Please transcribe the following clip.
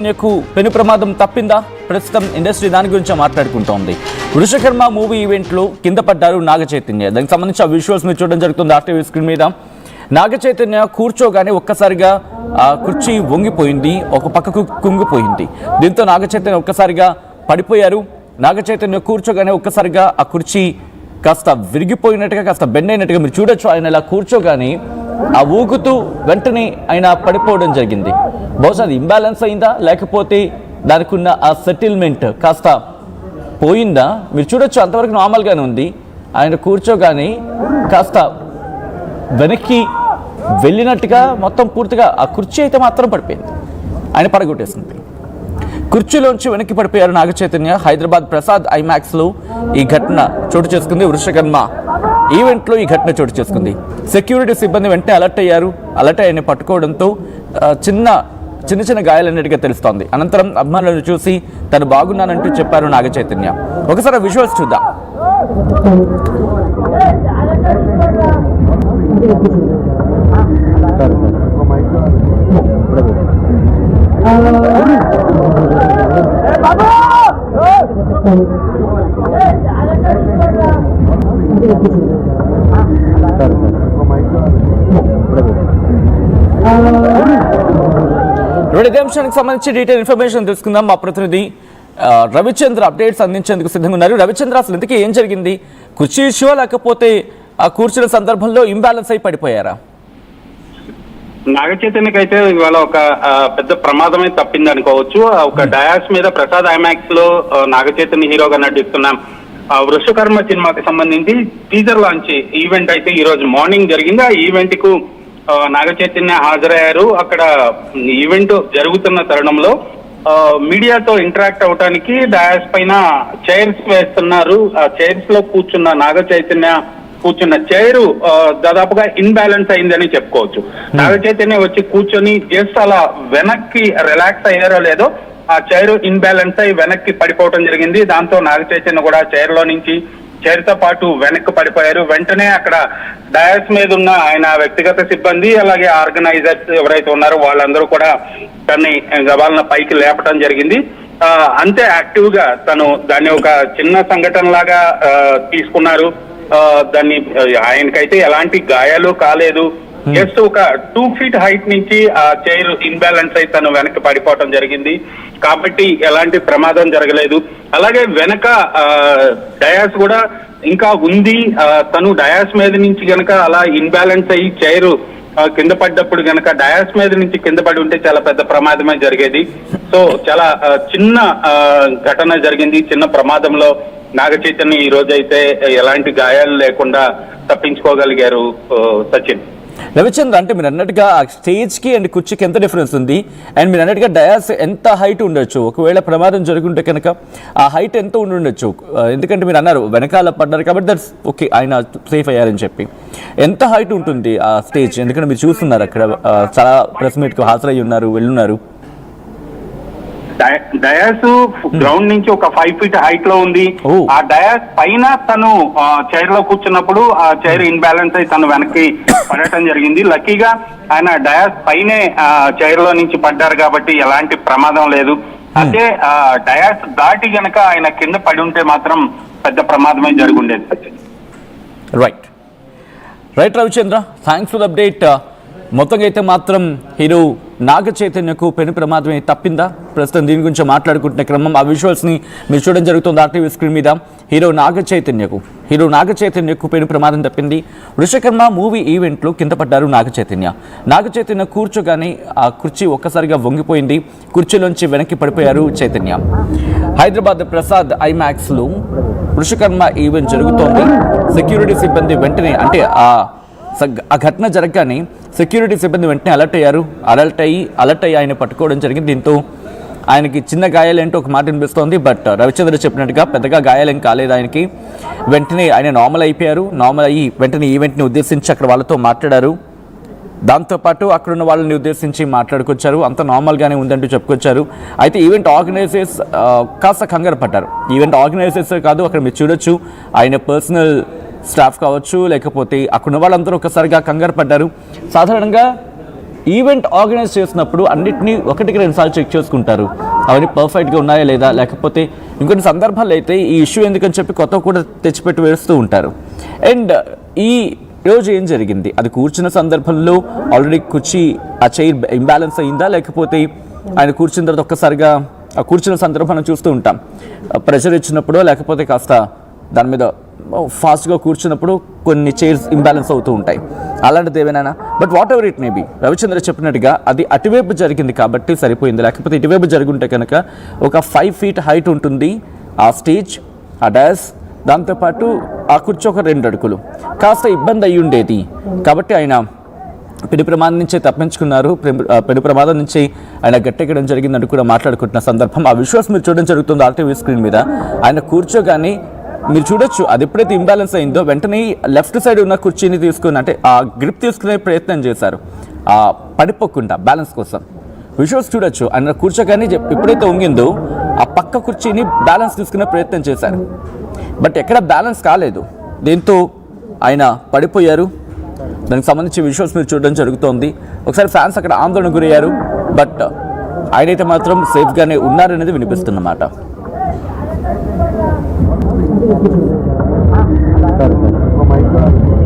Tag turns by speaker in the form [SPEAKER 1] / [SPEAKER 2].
[SPEAKER 1] పెను ప్రమాదం తప్పిందా? ప్రస్తుతం ఇండస్ట్రీ దాని గురించి మాట్లాడుకుంటోంది. వృషకర్మ మూవీ ఈవెంట్లో కింద పడ్డారు నాగ చైతన్య. దానికి సంబంధించిన విజువల్స్ మీరు చూడడం జరుగుతుంది ఆర్టీవీ స్క్రీన్ మీద. నాగ చైతన్య కూర్చోగానే ఒక్కసారిగా కుర్చీ వంగిపోయింది, ఒక పక్కకు కుంగిపోయింది. దీంతో నాగ చైతన్య ఒక్కసారిగా పడిపోయారు. నాగ చైతన్య కూర్చోగానే ఒక్కసారిగా ఆ కుర్చీ కాస్త విరిగిపోయినట్టుగా, కాస్త బెండ్ అయినట్టుగా మీరు చూడొచ్చు. ఆయన ఇలా కూర్చోగానే ఆ ఊగుతూ వెంటనే ఆయన పడిపోవడం జరిగింది. బహుశా అది ఇంబ్యాలెన్స్ అయిందా, లేకపోతే దానికి ఉన్న ఆ సెటిల్మెంట్ కాస్త పోయిందా? మీరు చూడొచ్చు, అంతవరకు నార్మల్గానే ఉంది. ఆయన కూర్చోగానే కాస్త వెనక్కి వెళ్ళినట్టుగా మొత్తం పూర్తిగా ఆ కుర్చీ అయితే మాత్రం పడిపోయింది. ఆయన పడగొట్టేసింది. కుర్చీలోంచి వెనక్కి పడిపోయారు నాగ చైతన్య. హైదరాబాద్ ప్రసాద్ ఐమాక్స్లో ఈ ఘటన చోటు చేసుకుంది. వృషకర్మ ఈవెంట్లో ఈ ఘటన చోటు చేసుకుంది. సెక్యూరిటీ సిబ్బంది వెంటనే అలర్ట్ అయ్యారు. అలర్ట్ అయ్యి పట్టుకోవడంతో చిన్న చిన్న గాయాలన్నట్టుగా తెలుస్తోంది. అనంతరం అభిమానులను చూసి తను బాగున్నానంటూ చెప్పారు నాగ చైతన్య. ఒకసారి విజువల్స్ చూద్దాం. ఇదే అంశానికి సంబంధించి డీటెయిల్ ఇన్ఫర్మేషన్ తెలుసుకుందాం. మా ప్రతినిధి రవిచంద్ర అప్డేట్స్ అందించేందుకు సిద్ధంగా ఉన్నారు. రవిచంద్ర, అసలు ఇంతకీ ఏం జరిగింది? కుర్చీ ఇష్యూ లేకపోతే ఆ కూర్చున్న సందర్భంలో ఇంబ్యాలెన్స్ అయి పడిపోయారా?
[SPEAKER 2] నాగ చైతన్యకి అయితే ఇవాళ ఒక పెద్ద ప్రమాదమే తప్పింది అనుకోవచ్చు. ఒక డయాస్ మీద ప్రసాద్ ఐమాక్స్ లో నాగ చైతన్య హీరోగా నటిస్తున్న వృషకర్మ సినిమాకి సంబంధించి టీజర్ లాంచ్ ఈవెంట్ అయితే ఈ రోజు మార్నింగ్ జరిగింది. ఆ ఈవెంట్ కు నాగ చైతన్య హాజరయ్యారు. అక్కడ ఈవెంట్ జరుగుతున్న తరుణంలో మీడియాతో ఇంటరాక్ట్ అవడానికి డయాస్ పైన చైర్స్ వేస్తున్నారు. ఆ చైర్స్ లో కూర్చున్న నాగ చైతన్య కూర్చున్న చైరు దాదాపుగా ఇన్బ్యాలెన్స్ అయిందని చెప్పుకోవచ్చు. నాగ చైతన్య వచ్చి కూర్చొని జస్ట్ అలా వెనక్కి రిలాక్స్ అయ్యారో లేదో ఆ చైరు ఇన్బ్యాలెన్స్ అయ్యి వెనక్కి పడిపోవడం జరిగింది. దాంతో నాగ చైతన్య కూడా చైర్ లో నుంచి చైర్తో పాటు వెనక్కి పడిపోయారు. వెంటనే అక్కడ డయాస్ మీద ఉన్న ఆయన వ్యక్తిగత సిబ్బంది, అలాగే ఆర్గనైజర్స్ ఎవరైతే ఉన్నారో వాళ్ళందరూ కూడా తన్ని గబాలన పైకి లేపటం జరిగింది. అంతే యాక్టివ్ గా తను దాన్ని ఒక చిన్న సంఘటన లాగా తీసుకున్నారు. దాన్ని ఆయనకైతే ఎలాంటి గాయాలు కాలేదు. జస్ట్ ఒక 2 feet హైట్ నుంచి ఆ చైర్ ఇన్బ్యాలెన్స్ అయి తను వెనక్కి పడిపోవటం జరిగింది. కాబట్టి ఎలాంటి ప్రమాదం జరగలేదు. అలాగే వెనక డయాస్ కూడా ఇంకా ఉంది. తను డయాస్ మీద నుంచి గనక అలా ఇన్బ్యాలెన్స్ అయ్యి చైరు కింద పడ్డప్పుడు గనక డయాస్ మీద నుంచి కింద పడి ఉంటే చాలా పెద్ద ప్రమాదమే జరిగేది. సో చాలా చిన్న ఘటన జరిగింది. చిన్న ప్రమాదంలో నాగ చైతన్య ఈ రోజు అయితే ఎలాంటి గాయాలు లేకుండా తప్పించుకోగలిగారు. సచిన్,
[SPEAKER 1] రవిచంద్ర, అంటే మీరు అన్నట్టుగా స్టేజ్ కి అండ్ కుర్చీకి ఎంత డిఫరెన్స్ ఉంది? అండ్ మీరు అన్నట్టుగా డయాస్ ఎంత హైట్ ఉండొచ్చు? ఒకవేళ ప్రమాదం జరుగుంటే కనుక ఆ హైట్ ఎంత ఉండొచ్చు? ఎందుకంటే మీరు అన్నారు వెనకాల పడ్డారు కాబట్టి దట్స్ ఓకే, ఆయన సేఫ్ అయ్యారని చెప్పి. ఎంత హైట్ ఉంటుంది ఆ స్టేజ్? ఎందుకంటే మీరు చూస్తున్నారు అక్కడ చాలా ప్రెస్ మీట్ కు హాజరయ్యి ఉన్నారు, వెళ్ళున్నారు.
[SPEAKER 2] డయాస్ గ్రౌండ్ నుంచి ఒక 5 feet హైట్ లో ఉంది. ఆ డయాస్ పైన తను చైర్ లో కూర్చున్నప్పుడు ఆ చైర్ ఇన్బ్యాలెన్స్ అయి తను వెనక్కి పడటం జరిగింది. లక్కీగా ఆయన డయాస్ పైనే చైర్ లో నుంచి పడ్డారు కాబట్టి ఎలాంటి ప్రమాదం లేదు. అదే డయాస్ దాటి గనక ఆయన కింద పడి ఉంటే మాత్రం పెద్ద ప్రమాదమే జరుగుండేది.
[SPEAKER 1] Right Ravichandra, thanks for the update. మొత్తంగా అయితే మాత్రం హీరో నాగ చైతన్యకు పెను ప్రమాదమే తప్పిందా? ప్రస్తుతం దీని గురించి మాట్లాడుకుంటున్న క్రమం ఆ విజువల్స్ని మీరు చూడడం జరుగుతుంది ఆర్టీవీ స్క్రీన్ మీద. హీరో నాగ చైతన్యకు పెను ప్రమాదం తప్పింది. వృషకర్మ మూవీ ఈవెంట్లో కింద పడ్డారు నాగ చైతన్య కూర్చోగానే ఆ కుర్చీ ఒక్కసారిగా వంగిపోయింది. కుర్చీలోంచి వెనక్కి పడిపోయారు చైతన్య. హైదరాబాద్ ప్రసాద్ ఐమాక్స్లో వృషకర్మ ఈవెంట్ జరుగుతోంది. సెక్యూరిటీ సిబ్బంది వెంటనే, అంటే ఆ ఘటన జరగగానే సెక్యూరిటీ సిబ్బంది వెంటనే అలర్ట్ అయ్యి ఆయన పట్టుకోవడం జరిగింది. దీంతో ఆయనకి చిన్న గాయాలేంటో ఒక మాట వినిపిస్తోంది. బట్ రవిచంద్ర చెప్పినట్టుగా పెద్దగా గాయాలేం కాలేదు ఆయనకి. వెంటనే ఆయన నార్మల్ అయ్యి వెంటనే ఈవెంట్ని ఉద్దేశించి అక్కడ వాళ్ళతో మాట్లాడారు. దాంతోపాటు అక్కడున్న వాళ్ళని ఉద్దేశించి మాట్లాడుకొచ్చారు. అంత నార్మల్గానే ఉందంటూ చెప్పుకొచ్చారు. అయితే ఈవెంట్ ఆర్గనైజర్స్ కాస్త కంగారు పడ్డారు. ఈవెంట్ ఆర్గనైజర్స్ కాదు, అక్కడ మీరు చూడొచ్చు ఆయన పర్సనల్ స్టాఫ్ కావచ్చు, లేకపోతే అక్కడ వాళ్ళందరూ ఒక్కసారిగా కంగారు పడ్డారు. సాధారణంగా ఈవెంట్ ఆర్గనైజ్ చేసినప్పుడు అన్నిటినీ ఒకటికి 2 సార్లు చెక్ చేసుకుంటారు, అవన్నీ పర్ఫెక్ట్గా ఉన్నాయా లేదా, లేకపోతే ఇంకొన్ని సందర్భాలు అయితే ఈ ఇష్యూ ఎందుకని చెప్పి కొత్త కూడా తెచ్చిపెట్టి వేస్తూ ఉంటారు. అండ్ ఈ రోజు ఏం జరిగింది, అది కూర్చున్న సందర్భంలో ఆల్రెడీ కుర్చీ ఆ చైర్ ఇంబ్యాలెన్స్ అయిందా, లేకపోతే ఆయన కూర్చున్న తర్వాత ఒక్కసారిగా ఆ కూర్చున్న సందర్భాన్ని చూస్తూ ఉంటాం, ప్రెషర్ ఇచ్చినప్పుడు లేకపోతే కాస్త దాని మీద ఫాస్ట్గా కూర్చున్నప్పుడు కొన్ని చైర్స్ ఇంబ్యాలెన్స్ అవుతూ ఉంటాయి, అలాంటిది ఏమైనా. But what ever it may be, Ravichandra చెప్పినట్టుగా అది అటువైపు జరిగింది కాబట్టి సరిపోయింది, లేకపోతే ఇటువైపు జరుగుంటే కనుక ఒక 5 feet హైట్ ఉంటుంది ఆ స్టేజ్, ఆ డాస్, దాంతోపాటు ఆ కుర్చీ ఒక 2 అడుగులు, కాస్త ఇబ్బంది అయి ఉండేది. కాబట్టి ఆయన పెను ప్రమాదం నుంచే తప్పించుకున్నారు, పెను ప్రమాదం నుంచి ఆయన గట్టెక్కడం జరిగిందంటూ కూడా మాట్లాడుకుంటున్న సందర్భం. ఆ విజువల్స్ మీరు చూడడం జరుగుతుంది RTV స్క్రీన్ మీద. ఆయన కూర్చోగానే మీరు చూడొచ్చు, అది ఎప్పుడైతే ఇంబ్యాలెన్స్ అయిందో వెంటనే లెఫ్ట్ సైడ్ ఉన్న కుర్చీని తీసుకుని, అంటే ఆ గ్రిప్ తీసుకునే ప్రయత్నం చేశారు ఆ పడిపోకుండా బ్యాలెన్స్ కోసం. విజువల్స్ చూడొచ్చు, ఆయన కూర్చోగానే ఎప్పుడైతే వంగిందో ఆ పక్క కుర్చీని బ్యాలెన్స్ తీసుకునే ప్రయత్నం చేశారు, బట్ ఎక్కడ బ్యాలెన్స్ కాలేదు, దీంతో ఆయన పడిపోయారు. దానికి సంబంధించి విజువల్స్ మీరు చూడడం జరుగుతోంది. ఒకసారి ఫ్యాన్స్ అక్కడ ఆందోళన గురయ్యారు, బట్ ఆయనైతే మాత్రం సేఫ్గానే ఉన్నారనేది వినిపిస్తున్నమాట.
[SPEAKER 3] Oh my God.